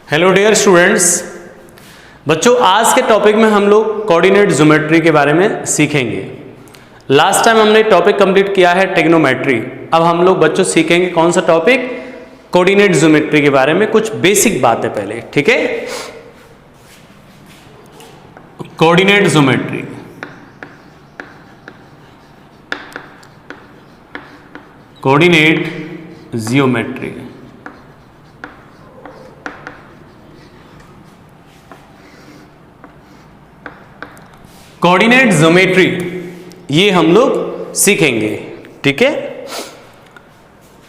Hello dear students, बच्चों आज के टॉपिक में हम लोग कोऑर्डिनेट ज्योमेट्री के बारे में सीखेंगे। लास्ट टाइम हमने टॉपिक कंप्लीट किया है ट्रिग्नोमेट्री। अब हम लोग बच्चों सीखेंगे कौन सा टॉपिक, कोऑर्डिनेट ज्योमेट्री के बारे में कुछ बेसिक बातें पहले, ठीक है। Coordinate geometry, coordinate geometry coordinate geometry ये हम लोग सीखेंगे, ठीक है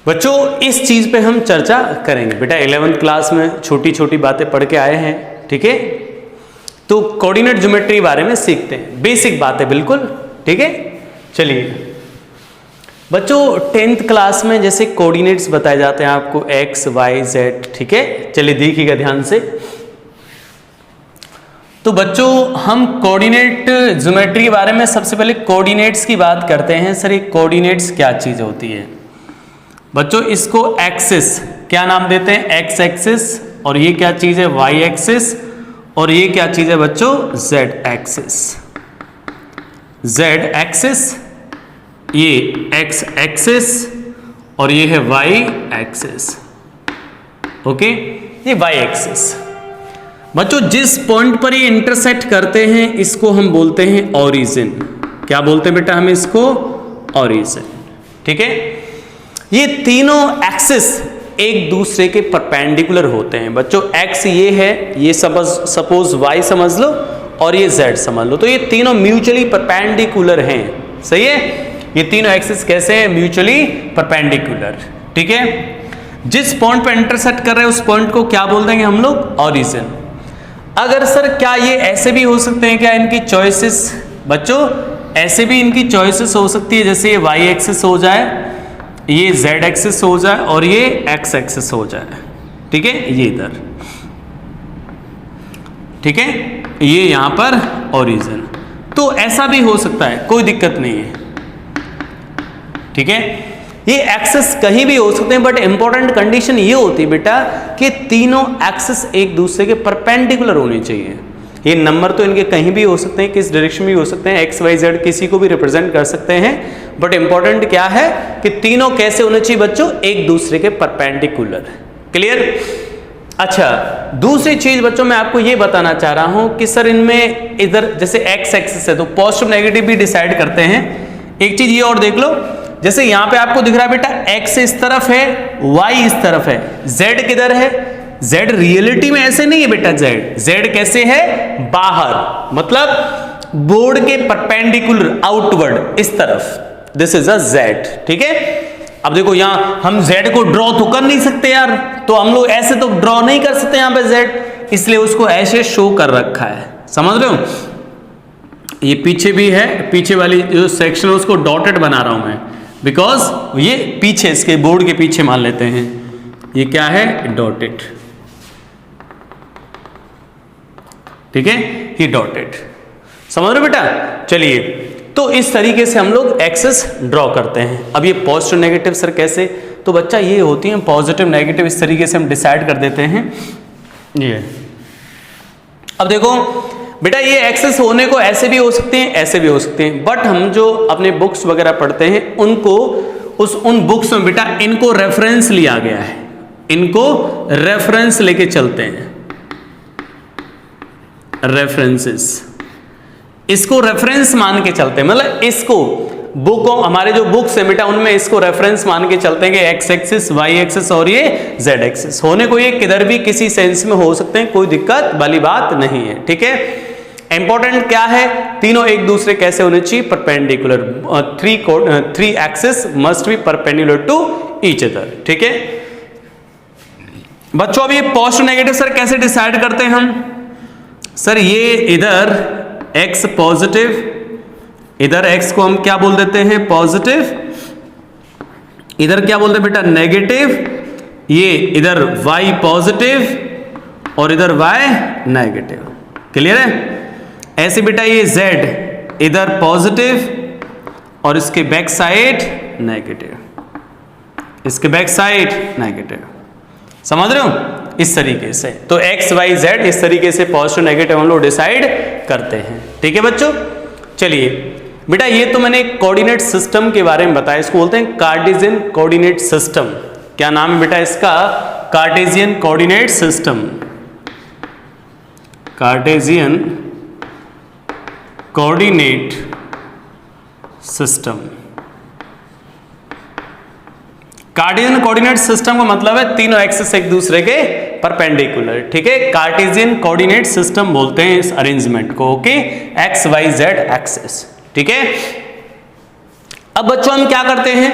बच्चों। इस चीज पे हम चर्चा करेंगे। बेटा 11th क्लास में छोटी छोटी बातें पढ़ के आए हैं, ठीक है। तो कोऑर्डिनेट ज्योमेट्री बारे में सीखते हैं, बेसिक बातें बिल्कुल, ठीक है। चलिए बच्चों 10th क्लास में जैसे कोऑर्डिनेट्स बताए जाते हैं आपको x, y, z, ठीक है। चलिए देखिएगा ध्यान से। तो बच्चों हम कोऑर्डिनेट ज्योमेट्री के बारे में सबसे पहले कोऑर्डिनेट्स की बात करते हैं। सर ये कोऑर्डिनेट्स क्या चीज होती है बच्चों? इसको एक्सिस क्या नाम देते हैं? X axis. और ये क्या चीज है? Y axis. और ये क्या चीज है बच्चों? Z axis. जेड एक्सिस, ये एक्स एक्सिस और ये है वाई एक्सिस, ओके। ये वाई एक्सिस बच्चों जिस पॉइंट पर ये इंटरसेक्ट करते हैं इसको हम बोलते हैं ओरिजिन। क्या बोलते हैं बेटा हम इसको? ओरिजिन, ठीक है। ये तीनों एक्सिस एक दूसरे के परपेंडिकुलर होते हैं बच्चों। एक्स ये है, ये सपोज वाई समझ लो और ये जेड समझ लो। तो ये तीनों म्यूचुअली परपेंडिकुलर हैं, सही है। ये तीनों एक्सिस कैसे हैं? म्यूचुअली परपेंडिकुलर, ठीक है। जिस पॉइंट पर इंटरसेक्ट कर रहे हैं उस पॉइंट को क्या बोल देंगे हम लोग? ओरिजिन। अगर सर क्या ये ऐसे भी हो सकते हैं क्या इनकी चॉइसेस? बच्चों ऐसे भी इनकी चॉइसेस हो सकती है, जैसे ये वाई एक्सिस हो जाए, ये जेड एक्सिस हो जाए और ये एक्स एक्सिस हो जाए, ठीक है। ये इधर, ठीक है, ये यहां पर ओरिजिन। तो ऐसा भी हो सकता है, कोई दिक्कत नहीं है, ठीक है। ये एक्सिस कहीं भी हो सकते हैं, बट इंपॉर्टेंट कंडीशन ये होती है बेटा कि तीनों एक्सिस एक दूसरे के परपेंडिकुलर होने चाहिए। ये नंबर तो इनके कहीं भी हो सकते हैं, किस डायरेक्शन में भी हो सकते हैं, एक्स वाई जेड किसी को भी रिप्रेजेंट कर सकते हैं, बट इंपॉर्टेंट क्या है कि तीनों कैसे होने चाहिए बच्चों? एक दूसरे के परपेंडिकुलर। क्लियर? अच्छा दूसरी चीज बच्चों मैं आपको ये बताना चाह रहा हूं कि सर इनमें इधर जैसे एक्स एक्सिस है तो पॉजिटिव नेगेटिव भी डिसाइड करते हैं। एक चीज ये और देख लो, जैसे यहां पे आपको दिख रहा है बेटा x इस तरफ है, y इस तरफ है, z किधर है? z रियलिटी में ऐसे नहीं है बेटा, z कैसे है? बाहर, मतलब बोर्ड के परपेंडिकुलर आउटवर्ड इस तरफ। दिस इज अ z, ठीक है। अब देखो यहां हम z को ड्रॉ तो कर नहीं सकते यार, तो हम लोग ऐसे तो ड्रॉ नहीं कर सकते यहां पे z, इसलिए उसको ऐसे शो कर रखा है, समझ रहे हो। ये पीछे भी है, पीछे वाली जो सेक्शन है उसको डॉटेड बना रहा हूं मैं, बिकॉज ये पीछे इसके बोर्ड के पीछे मान लेते हैं, ये क्या है? डॉटेड, ठीक है, ये डॉटेड, समझ रहे हो बेटा। चलिए तो इस तरीके से हम लोग एक्सिस ड्रॉ करते हैं। अब ये पॉजिटिव नेगेटिव सर कैसे? तो बच्चा ये होती है पॉजिटिव नेगेटिव, इस तरीके से हम डिसाइड कर देते हैं। ये अब देखो बेटा ये एक्सेस होने को ऐसे भी हो सकते हैं, ऐसे भी हो सकते हैं, बट हम जो अपने बुक्स वगैरह पढ़ते हैं उनको उन बुक्स में बेटा इनको रेफरेंस लिया गया है, इनको रेफरेंस लेके चलते हैं, रेफरेंसेस, इसको रेफरेंस मान के चलते हैं। मतलब इसको बुक हमारे जो बुक्स है बेटा उनमें इसको रेफरेंस मान के चलते हैं कि एक्स एक्सिस, वाई एक्सिस और ये जेड एक्सिस होने को ये किधर भी किसी सेंस में हो सकते हैं, कोई दिक्कत वाली बात नहीं है, ठीक है। इंपॉर्टेंट क्या है? तीनों एक दूसरे कैसे होने चाहिए? Perpendicular. Three axis must be perpendicular to each other, ठीक है बच्चों। अब ये पॉजिटिव नेगेटिव सर कैसे डिसाइड करते हैं हम? सर ये इधर x पॉजिटिव, इधर x को हम क्या बोल देते हैं? पॉजिटिव। इधर क्या बोलते हैं बेटा? नेगेटिव। ये इधर y पॉजिटिव और इधर y नेगेटिव। क्लियर है? ऐसे बेटा ये z इधर पॉजिटिव और इसके बैक साइड नेगेटिव, इसके बैक साइड नेगेटिव, समझ रहे हो? इस तरीके से। तो एक्स वाई जेड इस तरीके से पॉजिटिव नेगेटिव हम लोग डिसाइड करते हैं। ठीक है बच्चों, चलिए बेटा ये तो मैंने कोऑर्डिनेट सिस्टम के बारे में बताया, इसको बोलते हैं कार्टेशियन कोऑर्डिनेट सिस्टम। क्या नाम है बेटा इसका? Cartesian coordinate system. Cartesian coordinate system. Cartesian coordinate system का मतलब है तीनों एक्सिस एक दूसरे के परपेंडिकुलर। ठीक है, कार्टेशियन कोऑर्डिनेट सिस्टम बोलते हैं इस अरेंजमेंट को। Okay, x y z axis. ठीक है, अब बच्चों हम क्या करते हैं,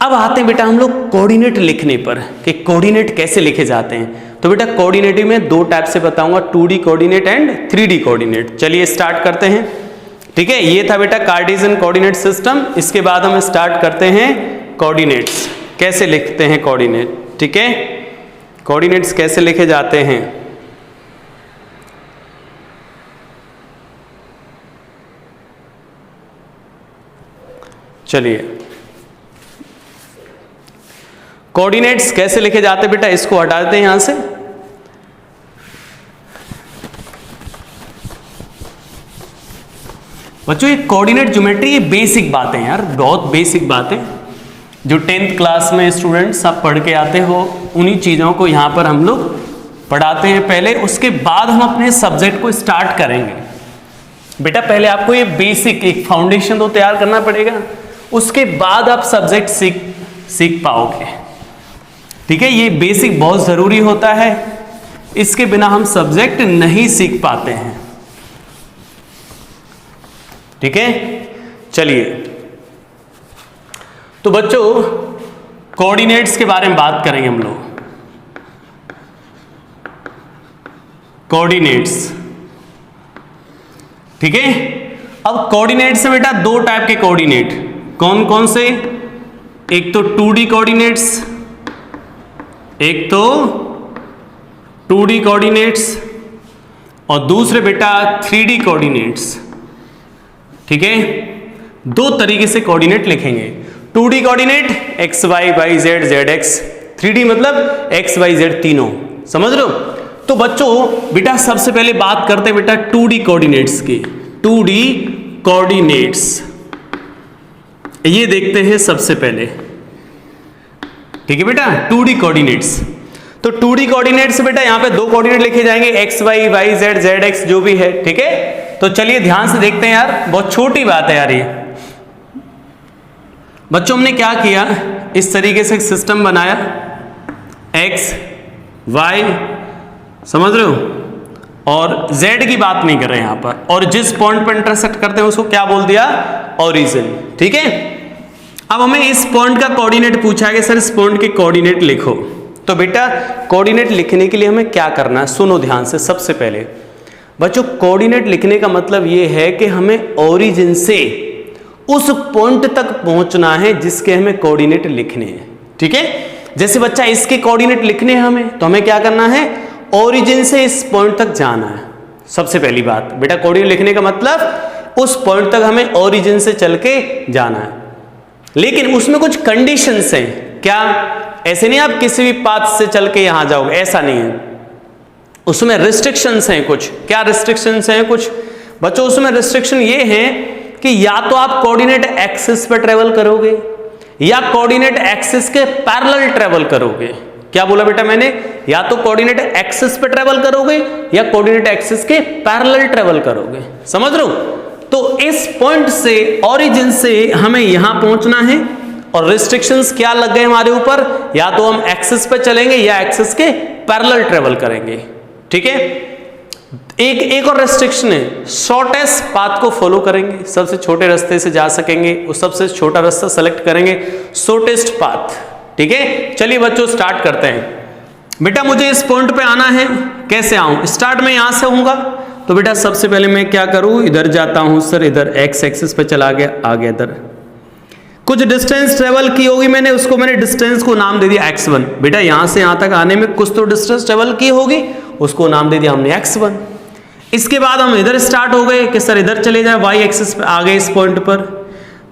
अब आते हैं बेटा हम लोग कोऑर्डिनेट लिखने पर कि कोऑर्डिनेट कैसे लिखे जाते हैं। तो बेटा कोऑर्डिनेट में दो टाइप से बताऊंगा, 2D coordinate and 3D coordinate. चलिए स्टार्ट करते हैं। ठीक है, ये था बेटा कार्टेशियन कोऑर्डिनेट सिस्टम। इसके बाद हम स्टार्ट करते हैं कोऑर्डिनेट्स, कैसे लिखते हैं कोऑर्डिनेट। ठीक है, कोऑर्डिनेट्स कैसे लिखे जाते हैं। चलिए कोऑर्डिनेट्स कैसे लिखे जाते हैं बेटा, इसको हटा देते हैं यहां से। बच्चों ये कोऑर्डिनेट ज्योमेट्री ये बेसिक बातें यार, बहुत बेसिक बातें जो 10th क्लास में स्टूडेंट्स आप पढ़ के आते हो, उन्हीं चीज़ों को यहाँ पर हम लोग पढ़ाते हैं पहले, उसके बाद हम अपने सब्जेक्ट को स्टार्ट करेंगे। बेटा पहले आपको ये बेसिक एक फाउंडेशन तो तैयार करना पड़ेगा, उसके बाद आप सब्जेक्ट सीख पाओगे। ठीक है, ये बेसिक बहुत ज़रूरी होता है, इसके बिना हम सब्जेक्ट नहीं सीख पाते हैं। ठीक है, चलिए तो बच्चों कोऑर्डिनेट्स के बारे में बात करेंगे हम लोग। कोऑर्डिनेट्स, ठीक है, अब कोऑर्डिनेट्स में बेटा दो टाइप के कोऑर्डिनेट, कौन कौन से? एक तो 2D कोऑर्डिनेट्स, एक तो 2D कोऑर्डिनेट्स और दूसरे बेटा 3D कोऑर्डिनेट्स। ठीक है, दो तरीके से कोऑर्डिनेट लिखेंगे। 2D coordinate x y y z z x, 3D मतलब एक्स वाई जेड तीनों, समझ रहे हो। तो बच्चों बेटा सबसे पहले बात करते हैं बेटा 2D कोऑर्डिनेट्स की। 2D कोऑर्डिनेट्स ये देखते हैं सबसे पहले। ठीक है बेटा, 2D कोऑर्डिनेट्स। तो 2D कोऑर्डिनेट्स बेटा यहाँ पे दो कोऑर्डिनेट लिखे जाएंगे, x y y z z x जो भी है। ठीक है, तो चलिए ध्यान से देखते हैं यार, बहुत छोटी बात है यार ये। बच्चों हमने क्या किया, इस तरीके से एक सिस्टम बनाया, एक्स वाई, समझ रहे हो, और z की बात नहीं कर रहे हैं यहां पर, और जिस पॉइंट पर इंटरसेक्ट करते हैं उसको क्या बोल दिया, ओरिजिन। ठीक है, अब हमें इस पॉइंट का कोऑर्डिनेट पूछा है कि सर इस पॉइंट के कोऑर्डिनेट लिखो। तो बेटा कोऑर्डिनेट लिखने के लिए हमें क्या करना है, सुनो ध्यान से। सबसे पहले बच्चों कोऑर्डिनेट लिखने का मतलब ये है कि हमें ओरिजिन से उस पॉइंट तक पहुंचना है जिसके हमें कोऑर्डिनेट लिखने हैं। ठीक है, जैसे बच्चा इसके कोऑर्डिनेट लिखने हैं हमें, तो हमें क्या करना है, ओरिजिन से इस पॉइंट तक जाना है। सबसे पहली बात बेटा कोऑर्डिनेट लिखने का मतलब उस पॉइंट तक हमें ओरिजिन से चल के जाना है, लेकिन उसमें कुछ कंडीशंस हैं। क्या, ऐसे नहीं आप किसी भी पाथ से चल के यहां जाओगे, ऐसा नहीं है, उसमें रिस्ट्रिक्शंस हैं कुछ। क्या रिस्ट्रिक्शंस हैं कुछ बच्चों? उसमें रिस्ट्रिक्शन ये है कि या तो आप कोऑर्डिनेट एक्सिस पे ट्रेवल करोगे या कोऑर्डिनेट एक्सिस के पैरेलल ट्रेवल करोगे। क्या बोला बेटा मैंने? या तो कोऑर्डिनेट एक्सिस पे ट्रेवल करोगे या कोऑर्डिनेट एक्सिस के पैरेलल ट्रेवल करोगे, समझ रहे हो। तो इस पॉइंट से ओरिजिन से हमें यहां पहुंचना है, और रिस्ट्रिक्शंस क्या लग गए हमारे ऊपर, या तो हम एक्सिस पे चलेंगे या एक्सिस के पैरेलल ट्रेवल करेंगे। ठीक है, एक और रेस्ट्रिक्शन है, शॉर्टेस्ट पाथ को फॉलो करेंगे, सबसे छोटे रास्ते से जा सकेंगे, उस सबसे छोटा रास्ता सेलेक्ट करेंगे, शॉर्टेस्ट पाथ। ठीक है, चलिए बच्चों स्टार्ट करते हैं। बेटा मुझे इस पॉइंट पे आना है, कैसे आऊं? स्टार्ट में यहां से होऊंगा, तो बेटा सबसे पहले मैं क्या करूं, इधर जाता हूं सर, इधर एक्स एक्सिस पे चला गया, आ गया इधर, कुछ डिस्टेंस ट्रेवल की होगी मैंने, उसको मैंने डिस्टेंस को नाम दे दिया x1। बेटा यहां से यहां तक आने में कुछ तो डिस्टेंस ट्रेवल की होगी, उसको नाम दे दिया हमने x1। इसके बाद हम इधर स्टार्ट हो गए कि सर इधर चले जाए, y एक्सिस पे आ गए इस पॉइंट पर।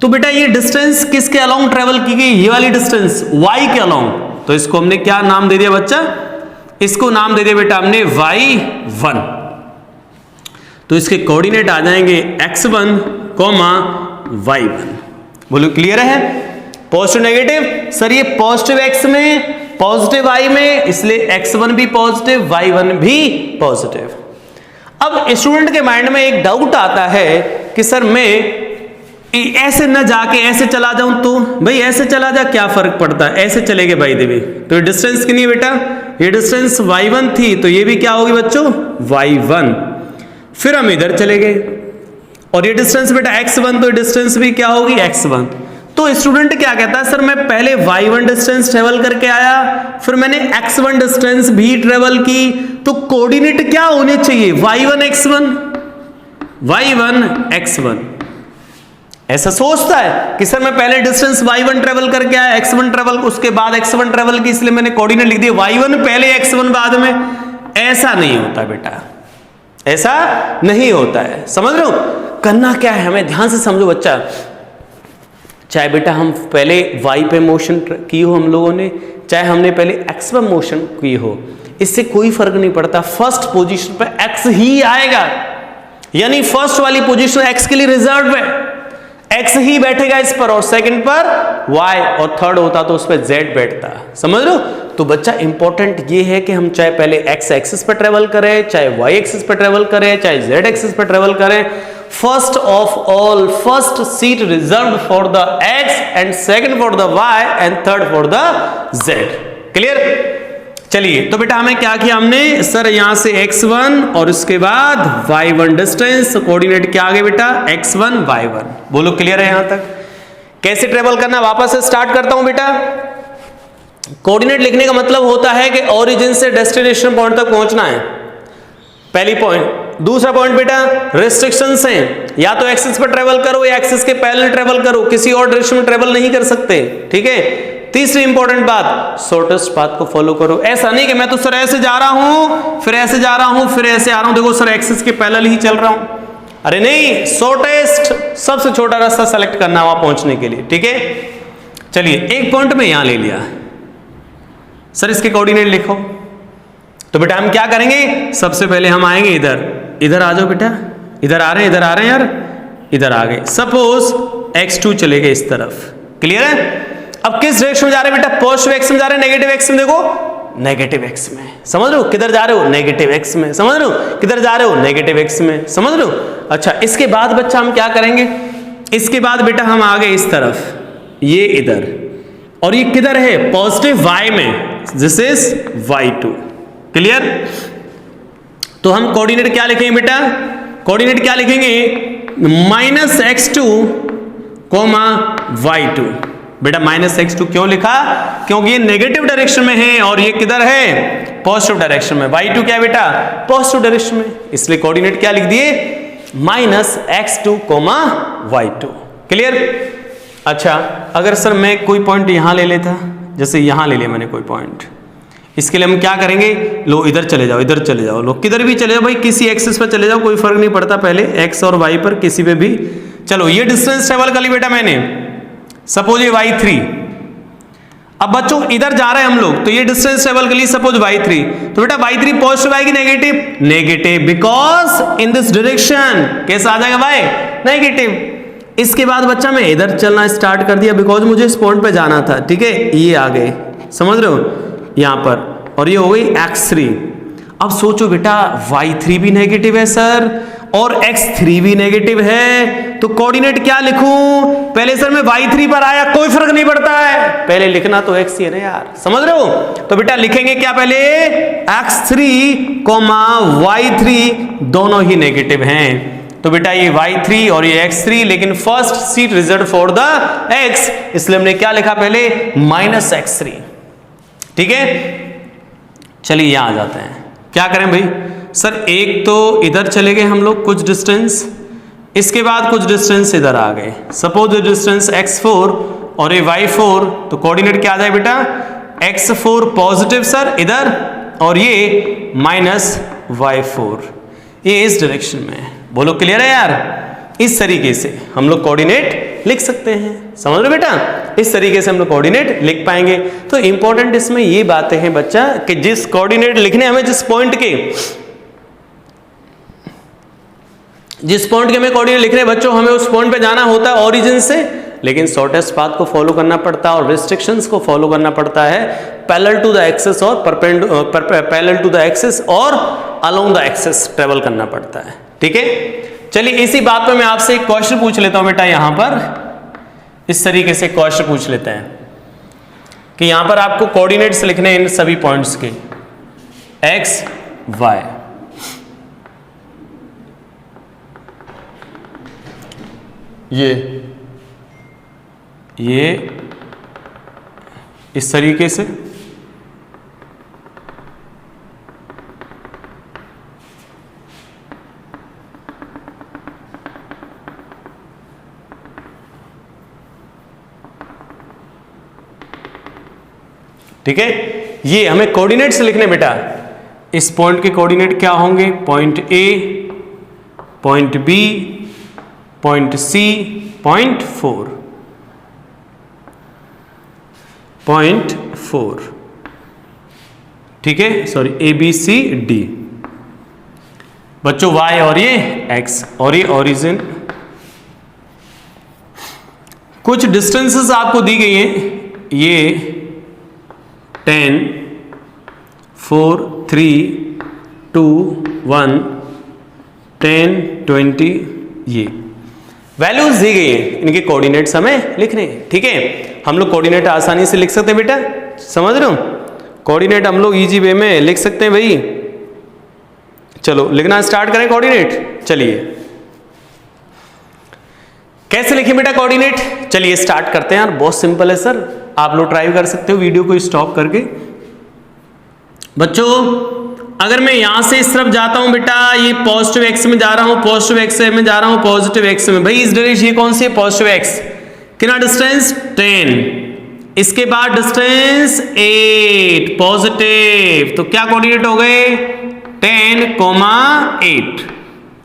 तो बेटा ये डिस्टेंस किसके अलोंग ट्रेवल की गई, ये वाली डिस्टेंस y के अलोंग, तो इसको हमने क्या नाम दे दिया बच्चा, इसको नाम दे दिया बेटा हमने y1, तो इसके कोऑर्डिनेट आ जाएंगे x1, y1। बोलो क्लियर है? पॉजिटिव नेगेटिव सर, ये पॉजिटिव x में पॉजिटिव y में, इसलिए x1 भी पॉजिटिव y1 भी पॉजिटिव। अब स्टूडेंट के माइंड में एक डाउट आता है कि सर मैं ऐसे न जाके ऐसे चला जाऊं, तो भाई ऐसे चला जा क्या फर्क पड़ता है, ऐसे चलेगे भाई देवी। तो ये डिस्टेंस कितनी है बेटा? ये डिस्टेंस y1 थी, तो ये भी क्या होगी बच्चों? y1। फिर हम इधर चले गए और ये डिस्टेंस बेटा x1, तो डिस्टेंस भी क्या होगी? x1। तो स्टूडेंट क्या कहता है, सर मैं पहले y1 डिस्टेंस ट्रेवल करके आया, फिर मैंने x1 डिस्टेंस भी ट्रेवल की, तो कोऑर्डिनेट क्या होने चाहिए? y1 x1, y1 x1। ऐसा सोचता है कि सर मैं पहले डिस्टेंस y1 ट्रेवल करके आया, x1 ट्रेवल, उसके बाद x1 ट्रेवल की, इसलिए मैंने कोऑर्डिनेट लिख दिया y1 पहले x1 बाद में। ऐसा नहीं होता बेटा, ऐसा नहीं होता है। समझ रहे हो? करना क्या है हमें, ध्यान से समझो बच्चा। चाहे बेटा हम पहले y पे मोशन की हो हम लोगों ने, चाहे हमने पहले x पे मोशन की हो, इससे कोई फर्क नहीं पड़ता, फर्स्ट पोजीशन पे x ही आएगा, यानी फर्स्ट वाली पोजीशन x के लिए रिजर्व है, x ही बैठेगा इस पर, और सेकंड पर y, और थर्ड होता तो उस पर z बैठता। समझ लो? तो बच्चा इंपॉर्टेंट ये है कि हम चाहे पहले x एक्सिस पर ट्रेवल करें, चाहे y एक्सिस पर ट्रेवल करें, चाहे z एक्सिस पर ट्रेवल करें, first of all first seat reserve for the x and second for the y and third for the z। Clear? चलिए, तो बेटा हमें क्या किया हमने, सर यहां से x1 और उसके बाद y1 डिस्टेंस, कोऑर्डिनेट क्या आ गए बेटा? x1 y1। बोलो क्लियर है यहां तक? कैसे ट्रेवल करना, वापस से स्टार्ट करता हूं बेटा। कोऑर्डिनेट लिखने का मतलब होता है कि ओरिजिन से डेस्टिनेशन पॉइंट तक पहुंचना है, पहली पॉइंट। दूसरा पॉइंट बेटा रिस्ट्रिक्शंस हैं, या तो एक्सिस पर ट्रेवल करो या एक्सिस के पैरेलल ट्रेवल करो, किसी और डायरेक्शन में ट्रेवल नहीं कर सकते। ठीक है? तीसरी इंपॉर्टेंट बात, शॉर्टेस्ट पाथ को फॉलो करो। ऐसा नहीं कि मैं तो सर ऐसे जा रहा हूं, फिर ऐसे जा रहा हूं, फिर ऐसे आ रहा हूं, देखो सर एक्सिस के पैरेलल ही चल रहा हूं। अरे नहीं, शॉर्टेस्ट सबसे छोटा रास्ता सेलेक्ट करना वहां पहुंचने के लिए। ठीक है? चलिए, एक पॉइंट में यहां ले लिया, सर इसके कोऑर्डिनेट लिखो। तो बेटा हम क्या करेंगे, सबसे पहले हम आएंगे इधर, इधर आ जाओ बेटा, इधर आ रहे हैं, इधर आ रहे हैं यार, इधर आ गए। सपोज x2 चले गए इस तरफ। क्लियर है? अब किस डायरेक्शन में जा रहे हैं बेटा? पॉजिटिव x में जा रहे हैं, नेगेटिव x में? देखो नेगेटिव x में। समझ रहे हो? किधर जा रहे हो? नेगेटिव x में। समझ रहे हो? किधर जा रहे हो? नेगेटिव x में। समझ रहे हो? अच्छा, इसके बाद बच्चा हम क्या करेंगे, इसके बाद बेटा हम आ गए इस तरफ, ये इधर, और ये किधर है? पॉजिटिव y में, दिस इज y2। क्लियर? तो हम कोऑर्डिनेट क्या लिखेंगे बेटा? कोऑर्डिनेट क्या लिखेंगे? -x2, y2। बेटा -x2 क्यों लिखा? क्योंकि ये नेगेटिव डायरेक्शन में है और ये किधर है? पॉजिटिव डायरेक्शन में। y2 क्या है बेटा? पॉजिटिव डायरेक्शन में, इसलिए कोऑर्डिनेट क्या लिख दिए? -x2, y2। क्लियर? अच्छा, अगर सर मैं कोई पॉइंट यहां ले लेता, जैसे यहां ले लिया मैंने कोई पॉइंट, इसके लिए हम क्या करेंगे, लो इधर चले जाओ, इधर चले जाओ, लो किधर भी चले जाओ भाई, किसी एक्सिस पर चले जाओ, कोई फर्क नहीं पड़ता, पहले x और y पर किसी पे भी। चलो ये डिस्टेंस ट्रेवल कर ली बेटा मैंने, सपोज ये y3। अब बच्चों इधर जा रहे हैं हम लोग, तो ये डिस्टेंस ट्रेवल कर ली सपोज y3, तो बेटा y3 पॉजिटिव आएगी negative? Negative, because in this direction कैसा आ जाएगा भाई? नेगेटिव। इसके बाद बच्चा मैं इधर चलना स्टार्ट कर दिया, बिकॉज मुझे इस पॉइंट पे जाना था। ठीक है, ये आ गए, समझ रहे हो यहां पर, और ये हो गई x3। अब सोचो बेटा y3 भी नेगेटिव है सर, और x3 भी नेगेटिव है, तो कोऑर्डिनेट क्या लिखूं? पहले सर मैं y3 पर आया, कोई फर्क नहीं पड़ता है, पहले लिखना तो x ही है ना यार, समझ रहे हो? तो बेटा लिखेंगे क्या पहले? x3, y3 दोनों ही नेगेटिव हैं, तो बेटा ये y3 और ये x3, लेकिन first seat reserve for the x, इसलिए हमने क्या लिखा पहले? -x3। ठीक है, चलिए यहां आ जाते हैं, क्या करें भाई? सर एक तो इधर चले गए हम लोग कुछ डिस्टेंस, इसके बाद कुछ डिस्टेंस इधर आ गए, सपोज डिस्टेंस x4 और ये y4, तो कोऑर्डिनेट क्या आ जाए बेटा? x4 पॉजिटिव सर इधर, और ये -y4, ये इस डायरेक्शन में है। बोलो क्लियर है यार? इस तरीके से हम लोग कोऑर्डिनेट लिख सकते हैं, समझ रहे बेटा? इस तरीके से हम लोग कोऑर्डिनेट लिख पाएंगे। तो इंपॉर्टेंट इसमें ये बातें हैं बच्चा कि जिस कोऑर्डिनेट लिखने हमें जिस पॉइंट के हमें कोऑर्डिनेट लिख रहे हैं बच्चों, हमें उस पॉइंट पे जाना होता है ओरिजिन से, लेकिन शॉर्टेस्ट पाथ को फॉलो करना पड़ता है और रिस्ट्रिक्शंस को फॉलो करना पड़ता है पैरेलल टू द एक्सिस और पैरेलल टू द एक्सिस और अलोंग द एक्सिस ट्रेवल करना पड़ता है। ठीक है, चलिए इसी बात पे मैं आपसे एक क्वेश्चन पूछ लेता हूं बेटा। यहां पर इस तरीके से क्वेश्चन पूछ लेते हैं कि यहां पर आपको कोऑर्डिनेट्स लिखने हैं इन सभी पॉइंट्स के, एक्स वाई। ये इस तरीके से, ठीक है। ये हमें कोऑर्डिनेट्स लिखने बेटा। इस पॉइंट के कोऑर्डिनेट क्या होंगे? Point A, point B, point C, point 4, ठीक है, sorry A B C D बच्चों, y और ये x और ये ओरिजिन। कुछ डिस्टेंसेस आपको दी गई हैं, ये 10, 4, 3, 2, 1, 10, 20 ये वैल्यूज दी गई हैं, इनके कोऑर्डिनेट्स हमें लिखने हैं। ठीक है, हम लोग कोऑर्डिनेट आसानी से लिख सकते हैं बेटा, समझ रहे हो? कोऑर्डिनेट हम लोग इजी वे में लिख सकते हैं भाई। चलो लिखना स्टार्ट करें कोऑर्डिनेट। चलिए कैसे लिखें बेटा कोऑर्डिनेट? चलिए स्टार्ट करते हैं यार, बहुत सिंपल है सर, आप लोग ट्राई कर सकते हो वीडियो को स्टॉप करके। बच्चों अगर मैं यहां से इस तरफ जाता हूं बेटा, ये पॉजिटिव एक्स में जा रहा हूं, पॉजिटिव एक्स में जा रहा हूं, पॉजिटिव एक्स में, भाई इस डायरेक्शन ये कौन सी है? Positive x. कितना डिस्टेंस? 10। इसके बाद डिस्टेंस 8 पॉजिटिव, तो क्या कोऑर्डिनेट हो गए? 10, 8।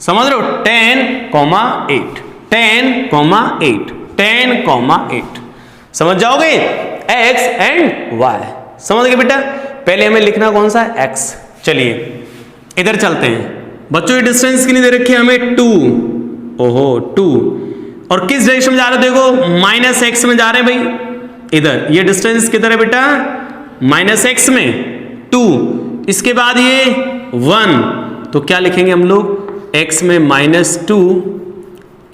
समझ रहे हो? 10, 8, 10, 8, 10, 8 समझ जाओगे? x एंड y समझ गए बेटा। पहले हमें लिखना कौन सा है? x। चलिए इधर चलते हैं बच्चों, ये डिस्टेंस कितनी दे रखी है हमें? 2। ओहो 2, और किस डायरेक्शन में जा रहे हो? देखो माइनस एक्स में जा रहे हैं भाई, इधर। ये डिस्टेंस किधर है बेटा? माइनस एक्स में 2। इसके बाद ये 1, तो क्या लिखेंगे हम लोग? x में -2,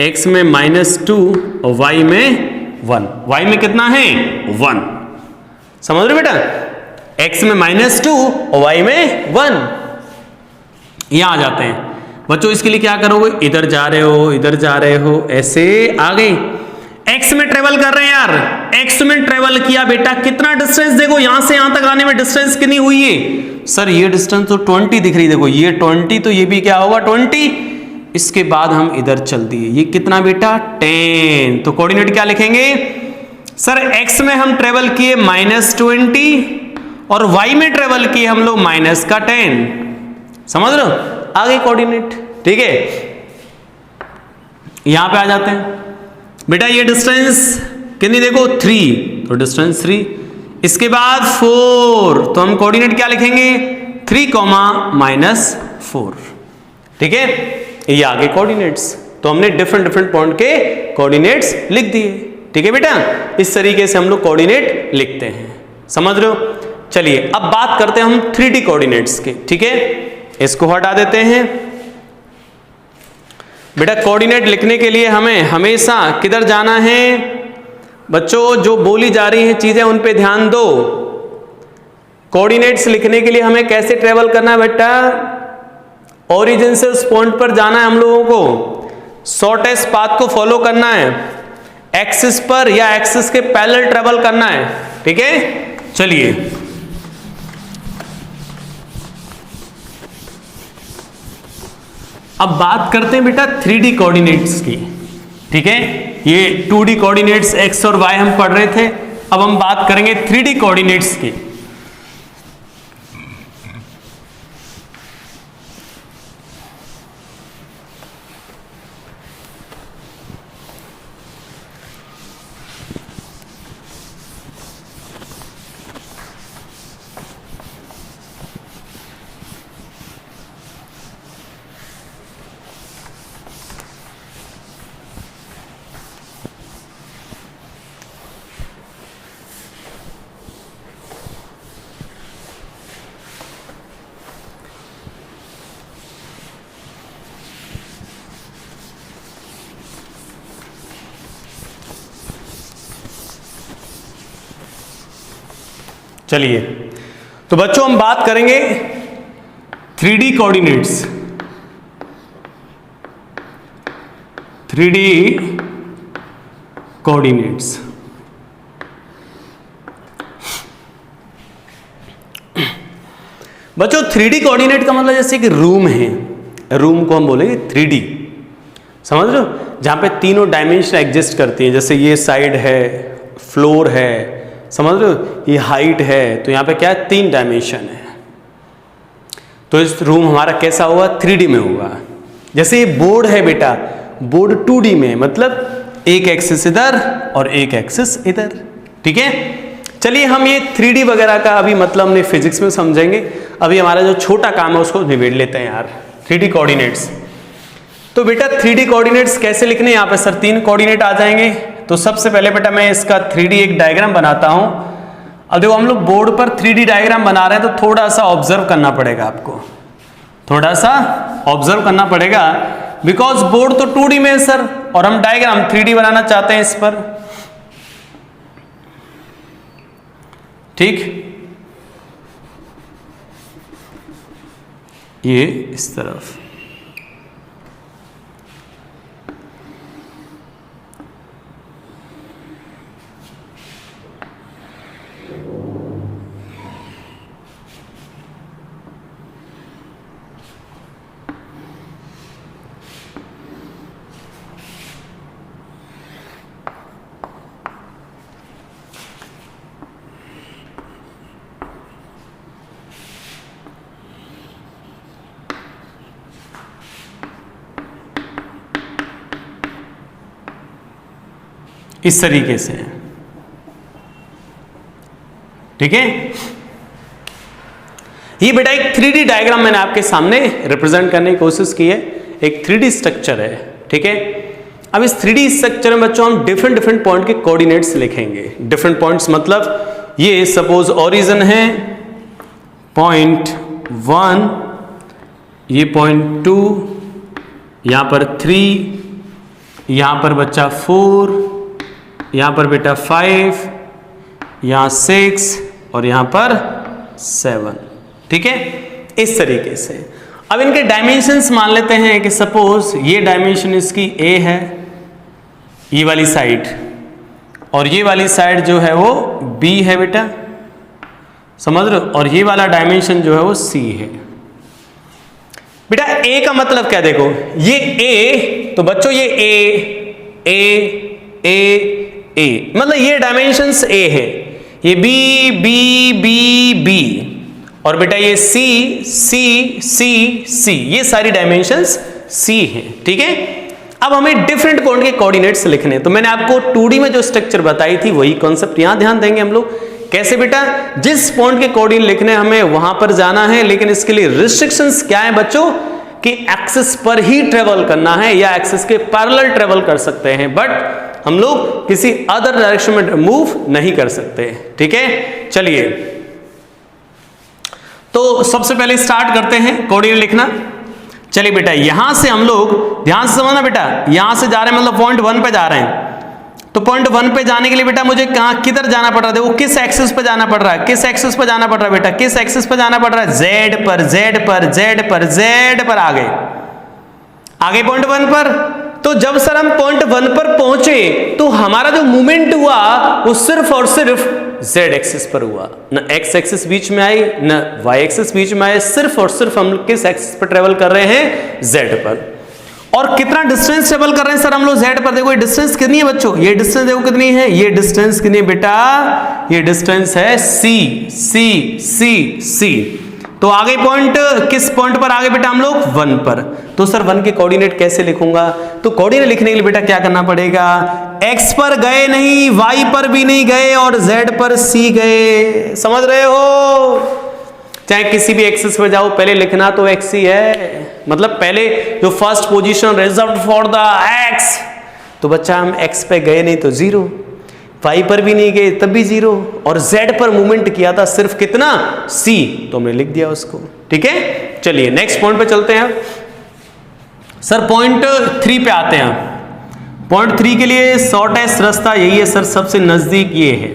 x में -2 और y में 1। y में कितना है? 1। समझ रहे बेटा? x में -2 और y में 1। यहां आ जाते हैं बच्चों, इसके लिए क्या करोगे? इधर जा रहे हो, इधर जा रहे हो, ऐसे आ गए। x में ट्रेवल कर रहे हैं यार, x में ट्रेवल किया बेटा, कितना डिस्टेंस देखो, यहां से यहां तक आने में डिस्टेंस कितनी हुई है? सर ये डिस्टेंस तो 20 दिख रही है, देखो ये 20, तो ये भी क्या होगा? 20। इसके बाद हम इधर चल दिए, ये कितना बेटा? 10। तो कोऑर्डिनेट क्या लिखेंगे? सर x में हम ट्रेवल किए -20 और y में ट्रेवल किए हम लोग -10। समझ रहे हो? आगे कोऑर्डिनेट, ठीक है। यहां पे आ जाते हैं बेटा, ये डिस्टेंस कितनी देखो? 3, तो डिस्टेंस 3। इसके बाद 4, तो हम कोऑर्डिनेट क्या लिखेंगे? 3, -4, ठीक है। ये आगे कोऑर्डिनेट्स, तो हमने डिफरेंट पॉइंट के कोऑर्डिनेट्स लिख दिए, ठीक है बेटा। इस तरीके से हम लोग कोऑर्डिनेट लिखते हैं, समझ रहे हो? चलिए अब बात करते हैं हम 3D कोऑर्डिनेट्स के, ठीक है। इसको हटा देते हैं बेटा। कोऑर्डिनेट लिखने के लिए हमें हमेशा किधर जाना है बच्चों? जो बोली जा रही हैं चीजें उन पे ध्यान दो। कोऑर्डिनेट्स लिखने के लिए हमें कैसे ट्रेवल करना है बेटा? ओरिजिन से उस पॉइंट पर जाना है हम लोगों को, शॉर्टेस्ट पाथ को फॉलो करना है, एक्सिस पर या एक्सिस के पैरेलल ट्रेवल करना है, ठीक है। चलिए अब बात करते हैं बेटा 3D कोऑर्डिनेट्स की, ठीक है। ये 2D कोऑर्डिनेट्स x और y हम पढ़ रहे थे, अब हम बात करेंगे 3D कोऑर्डिनेट्स की। चलिए, तो बच्चों हम बात करेंगे 3D कोऑर्डिनेट्स। 3D coordinates. बच्चों 3D कोऑर्डिनेट का मतलब जैसे कि रूम है, रूम को हम बोलेंगे 3D, समझ रहे हो, जहां पे तीनों डायमेंशन एग्जिस्ट करती हैं। जैसे ये साइड है, फ्लोर है, समझ रहे हो, ये हाइट है, तो यहाँ पे क्या है, 3 डायमेंशन है। तो इस रूम हमारा कैसा होगा, 3D में होगा। जैसे ये बोर्ड है बेटा, बोर्ड 2D में, मतलब एक एक्सिस इधर और एक एक्सिस इधर, ठीक है। चलिए हम ये 3D वगैरह का अभी मतलब हमने फिजिक्स में समझेंगे, अभी हमारा जो छोटा काम है उसको निबेड़ लेते हैं यार। 3D कोऑर्डिनेट्स, तो बेटा 3D कोऑर्डिनेट्स कैसे लिखने, यहाँ पे सर 3 कोऑर्डिनेट आ जाएंगे। तो सबसे पहले बेटा मैं इसका 3D एक डायग्राम बनाता हूं। अब देखो हम लोग बोर्ड पर 3D डायग्राम बना रहे हैं, तो थोड़ा सा ऑब्जर्व करना पड़ेगा आपको, थोड़ा सा ऑब्जर्व करना पड़ेगा, बिकॉज बोर्ड तो 2D में है सर, और हम डायग्राम 3D बनाना चाहते हैं इस पर, ठीक। ये इस तरफ, इस तरीके से, ठीक है। ये बेटा एक 3D डायग्राम मैंने आपके सामने रिप्रेजेंट करने की कोशिश की है, एक 3D स्ट्रक्चर है, ठीक है। अब इस 3D स्ट्रक्चर में बच्चों हम डिफरेंट डिफरेंट पॉइंट के कोऑर्डिनेट्स लिखेंगे। डिफरेंट पॉइंट्स मतलब ये सपोज ओरिजिन है पॉइंट 1, ये पॉइंट 2, यहां पर 3, यहां पर बच्चा 4, यहां पर बेटा 5, यहां 6 और यहां पर 7, ठीक है, इस तरीके से। अब इनके डायमेंशंस मान लेते हैं कि सपोज ये डायमेंशन इसकी A है, ये वाली साइड, और ये वाली साइड जो है वो B है बेटा, समझ रहे हो, और ये वाला डायमेंशन जो है वो C है। बेटा A का मतलब क्या, देखो ये A, तो बच्चों ये A मतलब ये डायमेंशंस A है, ये B, और बेटा ये C, ये सारी डायमेंशंस C है, ठीक है। अब हमें डिफरेंट पॉइंट के कोऑर्डिनेट्स लिखने हैं, तो मैंने आपको 2D में जो स्ट्रक्चर बताई थी वही कॉन्सेप्ट यहां ध्यान देंगे हम लोग। कैसे बेटा, जिस पॉइंट के कोऑर्डिनेट लिखने हमें वहां पर जाना है, लेकिन इसके लिए रिस्ट्रिक्शंस क्या है बच्चों, कि एक्सिस पर ही ट्रेवल करना है या एक्सिस के पैरेलल ट्रेवल कर सकते हैं, बट हम लोग किसी अदर डायरेक्शन में मूव नहीं कर सकते, ठीक है। चलिए तो सबसे पहले स्टार्ट करते हैं कोऑर्डिनेट लिखना। चलिए बेटा यहां से हम लोग ध्यान से समझना बेटा, यहां से जा रहे हैं मतलब पॉइंट 1 पे जा रहे हैं, तो पॉइंट 1 पे जाने के लिए बेटा मुझे कहां किधर जाना पड़ रहा है, देखो किस एक्सिस पे जाना पड़ रहा है, किस एक्सिस पे जाना पड़ रहा है बेटा, किस एक्सिस पे जाना पड़ रहा है, Z पर आगे पॉइंट 1 पर। तो जब सर हम पॉइंट 1 पर पहुंचे तो हमारा जो मूवमेंट हुआ वो सिर्फ और सिर्फ Z एक्सिस पर हुआ, न X एक्सिस बीच में आई न Y एक्सिस बीच में आए, सिर्फ और सिर्फ हम किस एक्सिस पर ट्रेवल कर रहे हैं, Z पर। और कितना डिस्टेंस ट्रेवल कर रहे हैं सर हम लोग Z पर, देखो ये डिस्टेंस कितनी है बच्चों, ये डिस्टेंस देखो कितनी है, ये डिस्टेंस कितनी है बेटा, ये डिस्टेंस है C। तो आगे पॉइंट, किस पॉइंट पर आगे बेटा हम लोग 1 पर। तो सर 1 के कोऑर्डिनेट कैसे लिखूंगा, तो कोऑर्डिनेट लिखने के लिए बेटा क्या करना पड़ेगा, X पर गए नहीं, Y पर भी नहीं गए, और Z पर C गए, समझ रहे हो। चाहे किसी भी एक्सिस पे जाओ, पहले लिखना तो X ही है, मतलब पहले जो first position reserved for the X, तो बच्चा हम X पे गए नहीं तो 0, Y पर भी नहीं गए तब भी 0, और Z पर मूवमेंट किया था सिर्फ कितना, C, तो हमने लिख दिया उसको, ठीक है। चलिए नेक्स्ट पॉइंट पे चलते हैं। सर पॉइंट 3 पे आते हैं। पॉइंट 3 के लिए शॉर्टेस्ट रास्ता यही है सर, सबसे नजदीक ये है,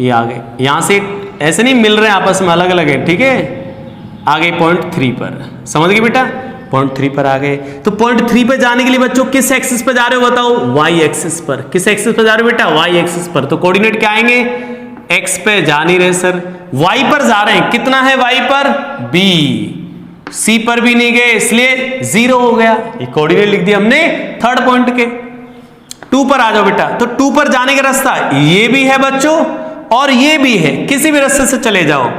ये आगे यहां से ऐसे नहीं मिल रहे हैं आपस में, अलग अलग है, ठीक है। आगे पॉइंट 3 पर, समझ गए बेटा, पॉइंट 3 पर आ गए। तो पॉइंट 3 पर जाने के लिए बच्चों किस एक्सिस पर जा रहे हो बताओ? वाई एक्सिस पर। किस एक्सिस पर जा रहे हो बेटा? वाई एक्सिस पर। तो कोऑर्डिनेट क्या आएंगे? एक्स पे जा नहीं रहे सर, वाई पर जा रहे हैं। कितना है वाई पर? बी। सी पर भी नहीं गए, इसलिए 0 हो गया। ये कोऑर्डिनेट लिख दिया हमने थर्ड पॉइंट के। 2 पर आ जाओ बेटा। तो 2 पर जाने का रास्ता ये भी है बच्चों और ये भी है, किसी भी रास्ते से चले जाओ।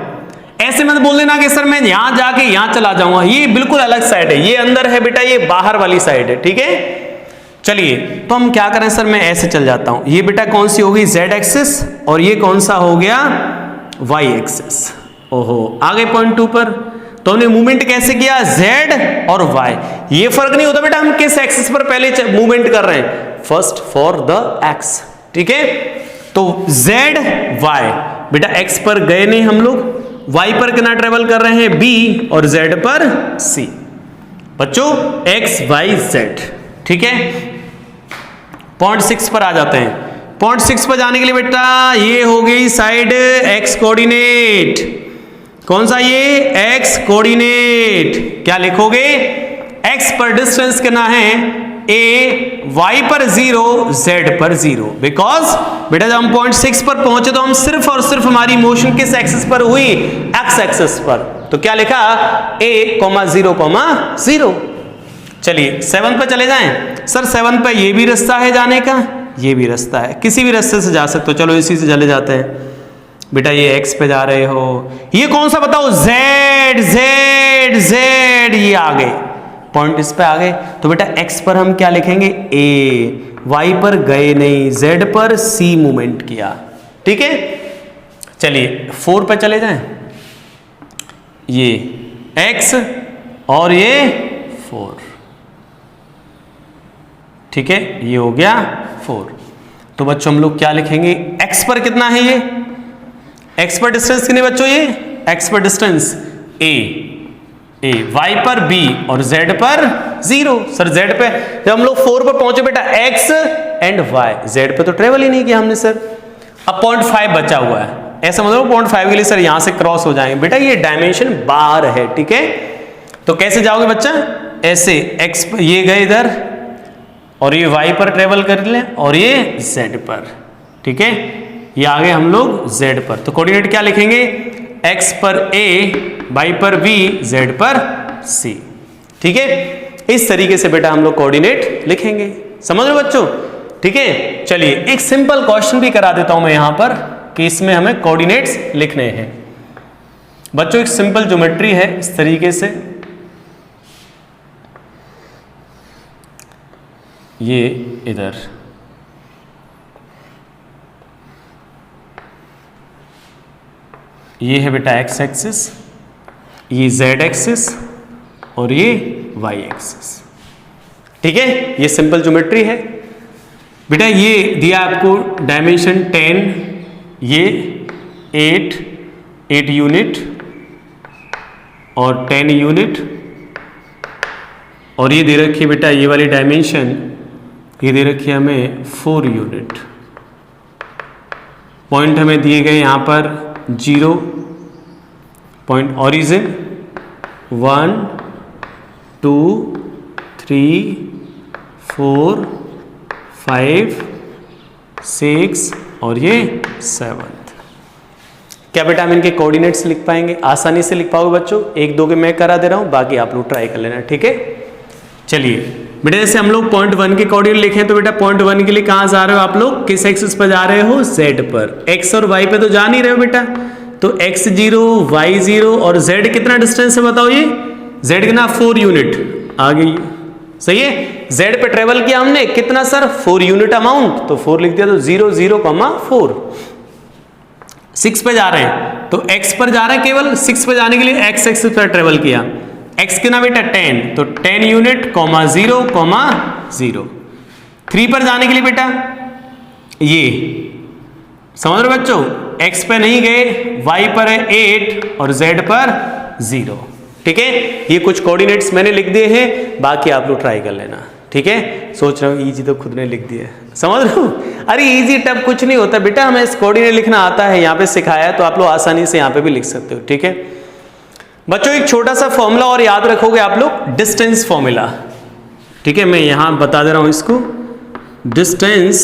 ऐसे मत बोल देना कि सर मैं यहां जाके यहां चला जाऊंगा, ये बिल्कुल अलग साइड है, ये अंदर है बेटा, ये बाहर वाली साइड है, ठीक है। चलिए तो हम क्या करें सर, मैं ऐसे चल जाता हूं। ये बेटा कौन सी होगी? Z एक्सिस, और ये कौन सा हो गया? Y axis. ओहो, आगे पॉइंट 2 पर। तो हमने मूवमेंट कैसे किया? Z और Y। ये फर्क नहीं होता बेटा हम किस एक्सिस पर पहले मूवमेंट कर रहे हैं, फर्स्ट फॉर द X, ठीक है। तो Z Y बेटा, X पर गए नहीं हम लोग, Y पर कितना ट्रेवल कर रहे हैं? B, और Z पर C। बच्चों X Y Z, ठीक है। पॉइंट 6 पर आ जाते हैं। पॉइंट 6 पर जाने के लिए बेटा ये हो गई साइड X कोऑर्डिनेट। कौन सा? ये X कोऑर्डिनेट। क्या लिखोगे? X पर डिस्टेंस कितना है? A, Y पर 0, Z पर 0। बिकॉज बेटा जब हम पॉइंट 6 पर पहुंचे तो हम सिर्फ और सिर्फ हमारी मोशन किस एक्सिस पर हुई? X एक्सिस पर। तो क्या लिखा? A, 0, 0। चलिए 7 पर चले जाएं। सर 7 पर ये भी रास्ता है जाने का, ये भी रास्ता है, किसी भी रास्ते से जा सकते हो। चलो इसी से चले जाते हैं बेटा। ये X पे जा रहे हो, ये कौन सा बताओ? Z, Z, Z। ये आ गए, पॉइंट इस पे आ गए। तो बेटा X पर हम क्या लिखेंगे? A। Y पर गए नहीं, Z पर C मूवमेंट किया, ठीक है। चलिए 4 पे चले जाएं। ये X और ये 4, ठीक है, ये हो गया 4। तो बच्चों हम लोग क्या लिखेंगे? X पर कितना है? ये X पर डिस्टेंस कितने बच्चों? ये X पर डिस्टेंस A, Y पर B और Z पर 0। सर Z पे जब हम लोग 4 पर पहुंचे बेटा, X एंड Y, Z पे तो ट्रेवल ही नहीं किया हमने सर। अब पॉइंट 5 बचा हुआ है, ऐसा मतलब पॉइंट 5 के लिए सर यहां से क्रॉस हो जाएंगे बेटा, ये डायमेंशन बाहर है, ठीक है। तो कैसे जाओगे बच्चा? ऐसे X पर ये गए इधर, और ये Y पर ट्रेवल कर ले, और ये Z पर, ठीक है। ये आगे हम लोग Z पर। तो कोऑर्डिनेट क्या लिखेंगे? X पर A, Y पर B, Z पर C, ठीक है। इस तरीके से बेटा हम लोग कोऑर्डिनेट लिखेंगे, समझ रहे हो बच्चों, ठीक है। चलिए एक सिंपल क्वेश्चन भी करा देता हूं मैं यहां पर कि इसमें हमें कोऑर्डिनेट्स लिखने हैं। बच्चों एक सिंपल ज्योमेट्री है इस तरीके से, ये इधर, ये है बेटा X एक्सिस, ये Z एक्सिस और ये Y एक्सिस, ठीक है। ये सिंपल ज्योमेट्री है बेटा। ये दिया आपको डायमेंशन 10, ये 8 यूनिट और 10 यूनिट, और ये दे रखी है बेटा ये वाली डायमेंशन, ये दे रखी है हमें 4 यूनिट। पॉइंट हमें दिए गए यहाँ पर 0 पॉइंट ऑरिजिन, 1 2 3 4 5 6 और ये 7। क्या बेटा हम इनके कोऑर्डिनेट्स लिख पाएंगे? आसानी से लिख पाओगे बच्चों। 1-2 के मैं करा दे रहा हूँ, बाकी आप लोग ट्राई कर लेना, ठीक है। चलिए बेटा जैसे हम लोग पॉइंट 1 के कोऑर्डिनेट लिखें, तो बेटा पॉइंट 1 के लिए कहाँ जा रहे हो आप लोग? किस एक्सिस पर जा रहे हो? Z पर। X और Y पे तो जा नहीं रहे हो बेटा, तो X 0 Y 0 और Z कितना डिस्टेंस है बताओ? ये Z कितना? 4 यूनिट आ गई, सही है। Z पे ट्रेवल किया हमने कितना सर? 4 यूनिट अमाउंट, तो 4 लिख दिया, तो 0 0 4। 6 पे जा रहे हैं, तो X पर जा रहे हैं, केवल 6 पे जाने के लिए X एक्सिस पर ट्रेवल किया। X कितना बेटा? 10, तो 10 यूनिट 0 0। 3 पर जाने के लिए बेटा ये समझ रहे बच्चों, X पे नहीं गए, Y पर है 8 और Z पर 0, ठीक है। ये कुछ कोऑर्डिनेट्स मैंने लिख दिए हैं, बाकी आप लोग ट्राई कर लेना, ठीक है। सोच रहा हूँ इजी तो खुद ने लिख दिया, समझ रहे हो? अरे इजी टफ कुछ नहीं होता बेटा, हमें इस कोऑर्डिनेट लिखना आता है, यहाँ पे सिखाया है, तो आप लोग आसानी से यहाँ पे भी लिख सकते हो। ठीक है बच्चों, एक छोटा सा फॉर्मूला और याद रखोगे आप लोग, डिस्टेंस फॉर्मूला। ठीक है, मैं यहां बता दे रहा हूं इसको, डिस्टेंस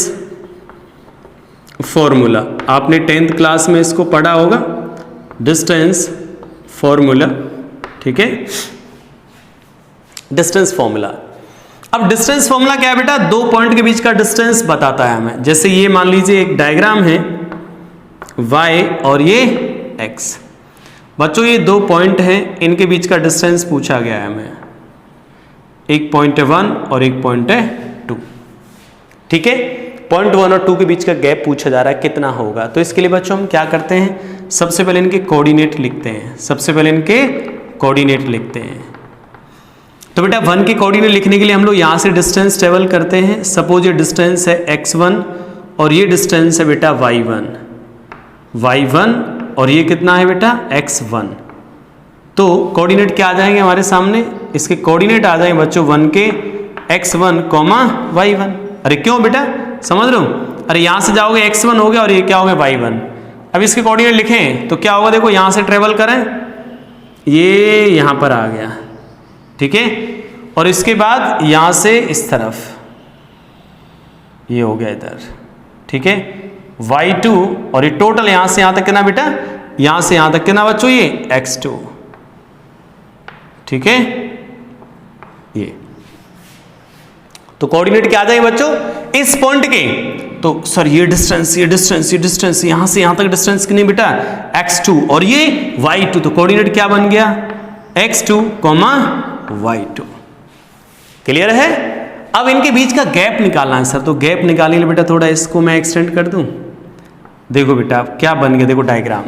फॉर्मूला। आपने 10th क्लास में इसको पढ़ा होगा, डिस्टेंस फॉर्मूला। ठीक है, डिस्टेंस फॉर्मूला। अब डिस्टेंस फॉर्मूला क्या है बेटा? दो पॉइंट के बीच का डिस्टेंस बताता है हमें। जैसे ये मान लीजिए एक डायग्राम है, y और ये x। बच्चों ये दो पॉइंट हैं, इनके बीच का डिस्टेंस पूछा गया है हमें। एक पॉइंट है 1 और एक पॉइंट है 2। ठीक है, पॉइंट 1 और 2 के बीच का गैप पूछा जा रहा है, कितना होगा। तो इसके लिए बच्चों हम क्या करते हैं, सबसे पहले इनके कोऑर्डिनेट लिखते हैं। सबसे पहले इनके कोऑर्डिनेट लिखते हैं। तो बेटा 1 के कोऑर्डिनेट लिखने के लिए हम लोग यहाँ से डिस्टेंस ट्रेवल करते हैं। सपोज ये डिस्टेंस है x1 और ये डिस्टेंस है बेटा y1 और ये कितना है बेटा x1। तो कोऑर्डिनेट क्या आ जाएंगे हमारे सामने, इसके कोऑर्डिनेट आ जाएंगे बच्चों 1 के x1, y1। अरे क्यों बेटा, समझ रहे हो? अरे यहाँ से जाओगे x1 हो गया और ये क्या हो गया y1। अब इसके कोऑर्डिनेट लिखें तो क्या होगा, देखो यहाँ से ट्रेवल करें, ये यहाँ पर आ गया। ठीक है, और इसके बाद यहाँ से इस तरफ ये हो गया इधर। ठीक है, y2 और ये टोटल यहाँ से यहाँ तक कितना बेटा, यहाँ से यहाँ तक कितना बच्चों, ये x2। ठीक है, ये तो कोऑर्डिनेट क्या आ जाएगा बच्चों इस पॉइंट के। तो सर ये डिस्टेंस यहाँ से यहाँ तक डिस्टेंस कितनी बेटा, x2 और ये y2। तो कोऑर्डिनेट क्या बन गया, x2, y2। क्लियर है? अब इनके बीच का गैप निकालना है सर। तो गैप निकालने के लिए बेटा थोड़ा इसको मैं एक्सटेंड कर दूं। देखो बेटा क्या बन गया, देखो डायग्राम।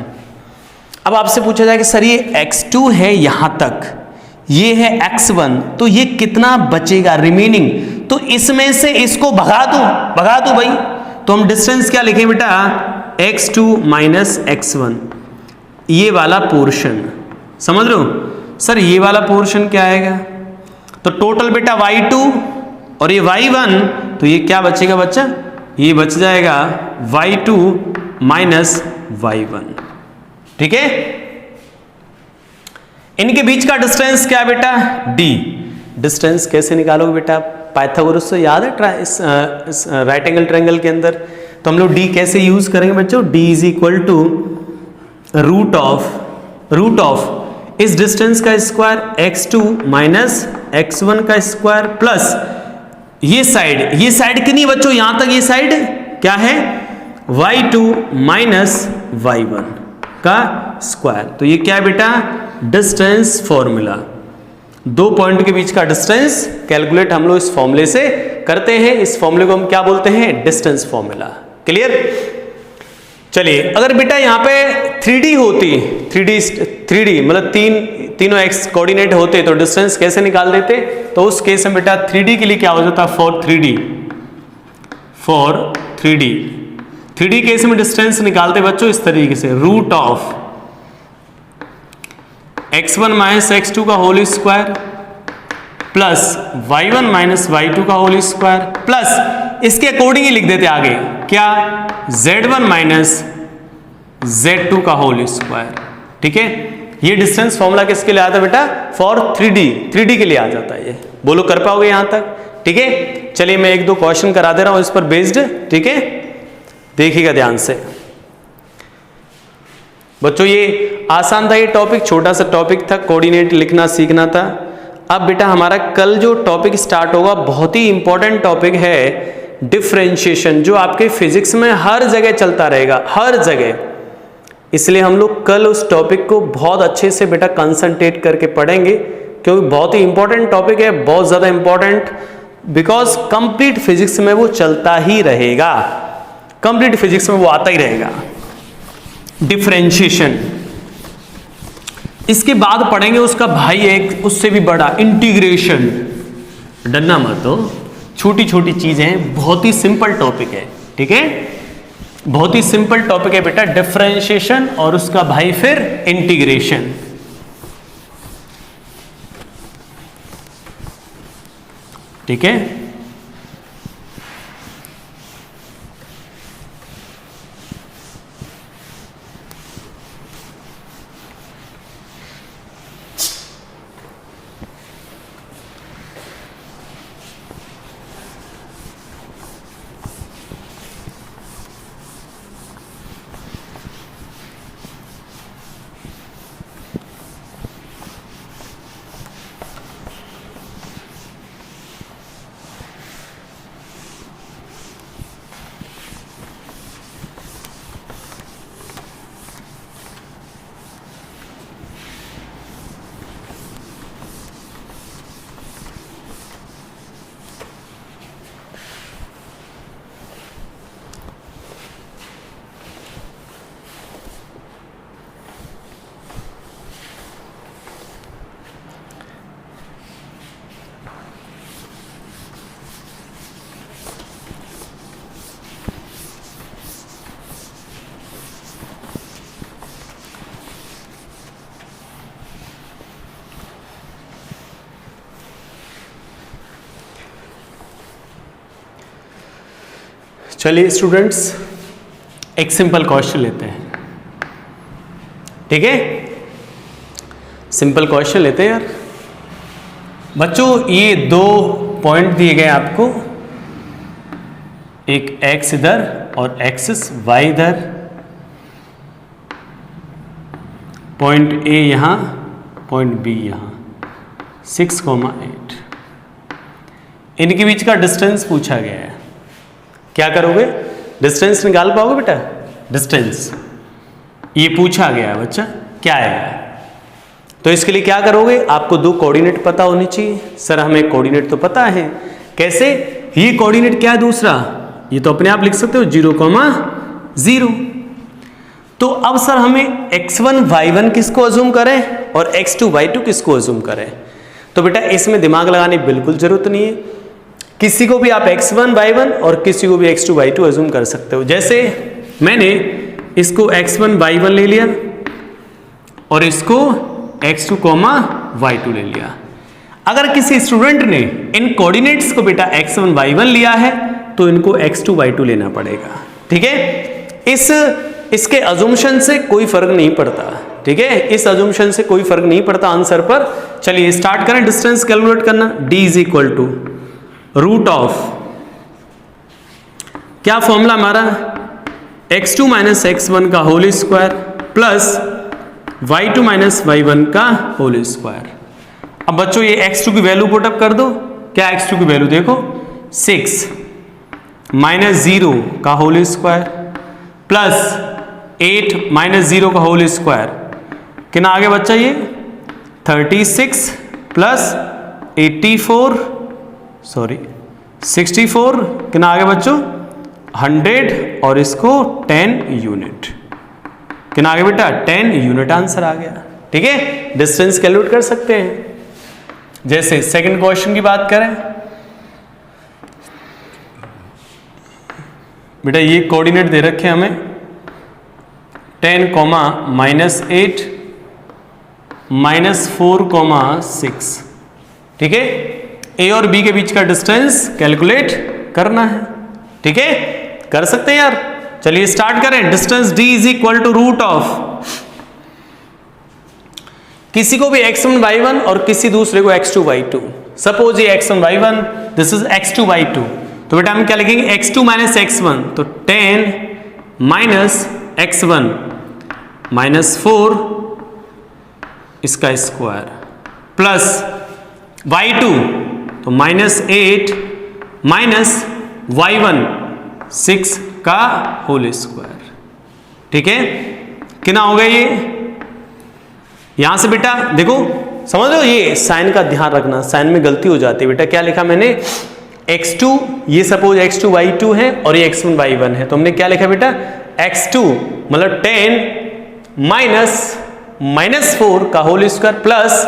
अब आपसे पूछा जाए कि सर ये x2 है यहां तक, ये है x1, तो ये कितना बचेगा रिमेनिंग। तो इसमें से इसको भगा दो भाई। तो हम डिस्टेंस क्या लिखें बेटा, x2 माइनस x1, ये वाला पोर्शन। समझ रहे हो सर, ये वाला पोर्शन क्या आएगा। तो टोटल बेटा y2 और ये y1, तो ये क्या बचेगा बच्चा, ये बच जाएगा y2 माइनस y1। ठीक है, इनके बीच का डिस्टेंस क्या है बेटा, d। डिस्टेंस कैसे निकालोगे बेटा, पाइथागोरस से याद है इस राइट एंगल ट्रायंगल के अंदर। तो हम लोग d कैसे यूज करेंगे बच्चों, d is equal to root of इस डिस्टेंस का स्क्वायर x2 माइनस x1 का स्क्वायर प्लस ये साइड कितनी बच्चों, यहां तक ये साइड क्या है y2 माइनस y1 का स्क्वायर। तो ये क्या है बेटा, डिस्टेंस फॉर्मूला। दो पॉइंट के बीच का डिस्टेंस कैलकुलेट हम लोग इस फॉर्मूले से करते हैं। इस फॉर्मूले को हम क्या बोलते हैं, डिस्टेंस फॉर्मूला। क्लियर? चलिए, अगर बेटा यहाँ पे 3D होती, 3D मतलब तीनों एक्स कोऑर्डिनेट होते तो डिस्टेंस कैसे निकाल देते। तो उस केस में बेटा 3D के लिए क्या हो जाता, फॉर 3D केस में डिस्टेंस निकालते बच्चों इस तरीके से, root of x1 minus x2 का whole square plus y1 minus y2 का होल स्क्वायर प्लस इसके अकॉर्डिंग ही लिख देते आगे क्या, z1 माइनस z2 का होल स्क्वायर। ठीक है, ये डिस्टेंस फॉर्मूला किसके लिए आता है बेटा, फॉर 3D के लिए आ जाता है। ये बोलो कर पाओगे यहां तक। ठीक है, चलिए मैं एक दो क्वेश्चन करा दे रहा हूं इस पर बेस्ड। ठीक है, देखिएगा ध्यान से बच्चों, ये आसान था, ये टॉपिक छोटा सा टॉपिक था, कोऑर्डिनेट लिखना सीखना था। अब बेटा हमारा कल जो टॉपिक स्टार्ट होगा बहुत ही इंपॉर्टेंट टॉपिक है, डिफरेंशिएशन, जो आपके फिजिक्स में हर जगह चलता रहेगा, हर जगह। इसलिए हम लोग कल उस टॉपिक को बहुत अच्छे से बेटा कंसंट्रेट करके पढ़ेंगे, क्योंकि बहुत ही इंपॉर्टेंट टॉपिक है, बहुत ज्यादा इंपॉर्टेंट, बिकॉज कंप्लीट फिजिक्स में वो चलता ही रहेगा, कंप्लीट फिजिक्स में वो आता ही रहेगा, डिफरेंशिएशन। इसके बाद पढ़ेंगे उसका भाई एक उससे भी बड़ा, इंटीग्रेशन। डरना मत हो, छोटी छोटी चीजें, बहुत ही सिंपल टॉपिक है। ठीक है, बहुत ही सिंपल टॉपिक है बेटा, डिफरेंशिएशन और उसका भाई फिर इंटीग्रेशन। ठीक है, चलिए स्टूडेंट्स, एक सिंपल क्वेश्चन लेते हैं। ठीक है, सिंपल क्वेश्चन लेते हैं यार। बच्चों ये 2 पॉइंट दिए गए आपको, एक x इधर और एक्सिस y इधर, पॉइंट A यहाँ, पॉइंट B यहाँ, 6,8। इनके बीच का डिस्टेंस पूछा गया है। क्या करोगे? डिस्टेंस निकाल पाओगे बेटा? डिस्टेंस ये पूछा गया है बच्चा, क्या है? तो इसके लिए क्या करोगे? आपको 2 कोऑर्डिनेट पता होनी चाहिए। सर हमें कोऑर्डिनेट तो पता है, कैसे? ये कोऑर्डिनेट क्या है दूसरा? ये तो अपने आप लिख सकते हो, 0,0। तो अब सर हमें x1 y1 किसको अज्यूम करें और x2 y2 किसको अज्यूम करें? तो बेटा इसमें दिमाग लगाने की बिल्कुल जरूरत नहीं है। किसी को भी आप x1 y1 और किसी को भी x2 y2 अज्यूम कर सकते हो। जैसे मैंने इसको x1 y1 ले लिया और इसको x2 y2 ले लिया। अगर किसी स्टूडेंट ने इन कोऑर्डिनेट्स को बेटा x1 y1 लिया है तो इनको x2 y2 लेना पड़ेगा। ठीक है, इसके अजम्पशन से कोई फर्क नहीं पड़ता। ठीक है, इस अजम्पशन से कोई फर्क नहीं पड़ता आंसर पर। चलिए स्टार्ट करें डिस्टेंस कैलकुलेट करना। d is equal to root of, क्या फॉर्मूला हमारा? x2 माइनस x1 का whole square plus y2 minus y1 का होल स्क्वायर। अब बच्चों ये x2 की वैल्यू पुटअप कर दो। क्या x2 की वैल्यू देखो, 6 माइनस 0 का होल स्क्वायर प्लस 8 माइनस 0 का होल स्क्वायर। कितना आगे बच्चा? ये 36 प्लस 64 कितना आगे बच्चों? 100 और इसको 10 यूनिट। कितना आगे बेटा? 10 यूनिट आंसर आ गया। ठीक है, डिस्टेंस कैलकुलेट कर सकते हैं। जैसे सेकंड क्वेश्चन की बात करें बेटा, ये कोऑर्डिनेट दे रखे हैं हमें 10, -8 -4,6। ठीक है, ए और बी के बीच का डिस्टेंस कैलकुलेट करना है। ठीक है, कर सकते हैं यार। चलिए स्टार्ट करें। Distance d is equal to root of, किसी को भी x1 y1 और किसी दूसरे को x2 y2। सपोज ये x1 y1, this is x2 y2। तो बेटा हम क्या लिखेंगे? x2 माइनस x1, तो 10 माइनस x1 माइनस 4 इसका स्क्वायर प्लस y2 तो -8 माइनस y1 6 का होल स्क्वायर। ठीक है, कितना हो गया ये? यहां से बेटा देखो, समझ लो, ये साइन का ध्यान रखना, साइन में गलती हो जाती है बेटा। क्या लिखा मैंने? x2, ये सपोज x2 y2 है और ये x1 y1 है, तो हमने क्या लिखा बेटा? x2 मतलब 10 माइनस 4 का होल स्क्वायर प्लस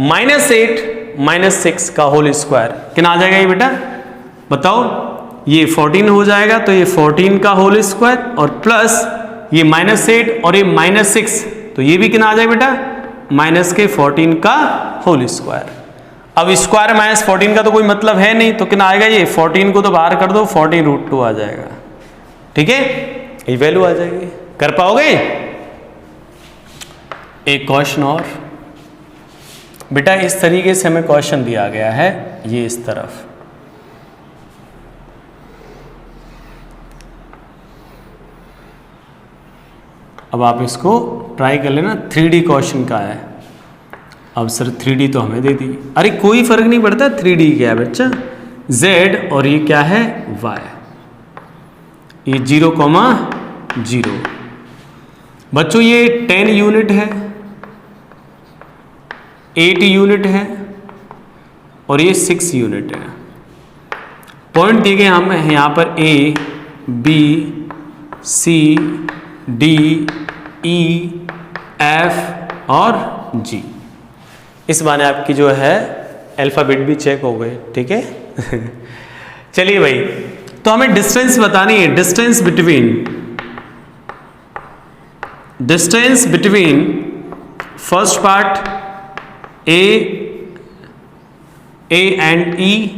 -8 माइनस 6 का होल स्क्वायर। कितना आ जाएगा ये बेटा? बताओ। ये 14 हो जाएगा, तो ये 14 का होल स्क्वायर और प्लस ये -8 और ये -6, तो ये भी कितना आ जाएगा बेटा? -14 का होल स्क्वायर। अब स्क्वायर -14 का तो कोई मतलब है नहीं, तो कितना आएगा ये? 14 को तो बाहर कर दो, 14√2 आ जाएगा। ठीक है, ये वैल्यू आ जाएगी। कर पाओगे? एक क्वेश्चन और बेटा, इस तरीके से हमें क्वेश्चन दिया गया है, ये इस तरफ। अब आप इसको ट्राई कर लेना। 3D क्वेश्चन का है। अब सर 3D तो हमें दे दी। अरे कोई फर्क नहीं पड़ता 3D क्या है बच्चा, Z और ये क्या है? Y। ये 0,0। बच्चों ये 10 यूनिट है, 8 यूनिट है और ये 6 यूनिट है। पॉइंट दिए गए हमें यहाँ पर A, B, C, D, E, F और G। इस बारे आपकी जो है अल्फाबेट भी चेक हो गए। ठीक है चलिए भाई, तो हमें डिस्टेंस बतानी है। Distance between first part A and E,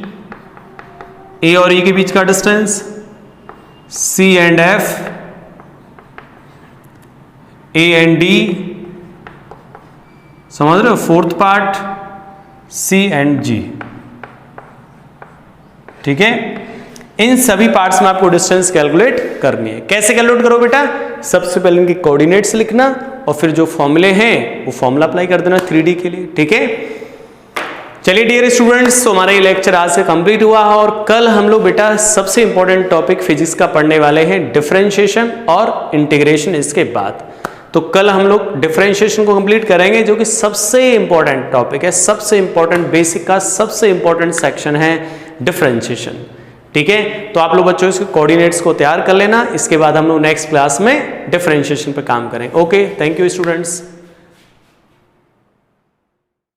A और E के बीच का distance, C and F, A and D, समझ रहे हो, fourth part C and G, ठीक है। इन सभी पार्ट्स में आपको डिस्टेंस कैलकुलेट करनी है। कैसे कैलकुलेट करो बेटा, सबसे पहले इनके कोऑर्डिनेट्स लिखना और फिर जो फॉर्मूले हैं वो फॉर्मूला अप्लाई कर देना 3D के लिए, ठीक है। चलिए डियर स्टूडेंट्स, तो हमारा ये लेक्चर आज से कंप्लीट हुआ है और कल हम लोग बेटा सबसे इंपॉर्टेंट टॉपिक फिजिक्स का पढ़ने वाले हैं, डिफरेंशिएशन और इंटीग्रेशन। इसके बाद तो कल हम लोग डिफरेंशिएशन को कंप्लीट करेंगे, जो कि सबसे इंपॉर्टेंट टॉपिक है, सबसे इंपॉर्टेंट बेसिक का सबसे इंपॉर्टेंट सेक्शन है डिफरेंशिएशन, ठीक है। तो आप लोग बच्चों इसके कोऑर्डिनेट्स को तैयार कर लेना, इसके बाद हम लोग नेक्स्ट क्लास में डिफरेंशिएशन पे काम करें। Okay, thank you students.